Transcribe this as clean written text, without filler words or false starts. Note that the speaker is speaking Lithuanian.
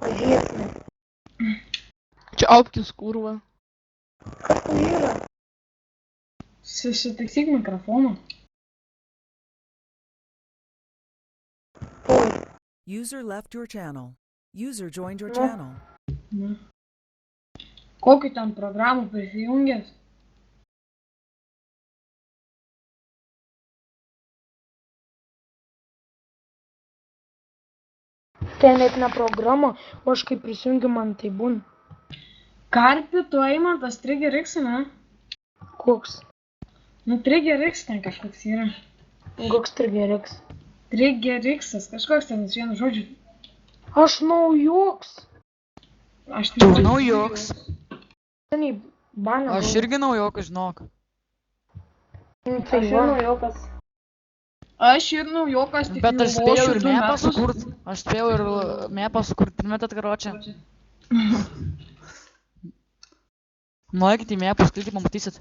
Pažiūrėsime. Čia auktis kurva. Kas tai yra? Susitaisyk mikrofoną. Oi. User left your channel. User joined your No. channel. Na. Kokiu ten programų prisijungęs? Tai net ne programa, o aš kaip prisijungiu man tai būna. Karpi, tu Eimantas Trigger X, ne? Koks? Nu, Trigger X ten kažkoks yra. Koks Trigger-X? Trigger X'as, kažkoks ten vienu žodžiu. Aš naujoks. Aš Tu naujoks. Seniai banę. Aš irgi naujokas, žinok. Tai va. naujokas. Aš ir naujokas, tik Bet aš spėjau ir 2 mapą metus. sukurt. Aš spėjau ir mapą sukurt, primetat karočią. Nueikit į mapą, skaityti, pamatysit.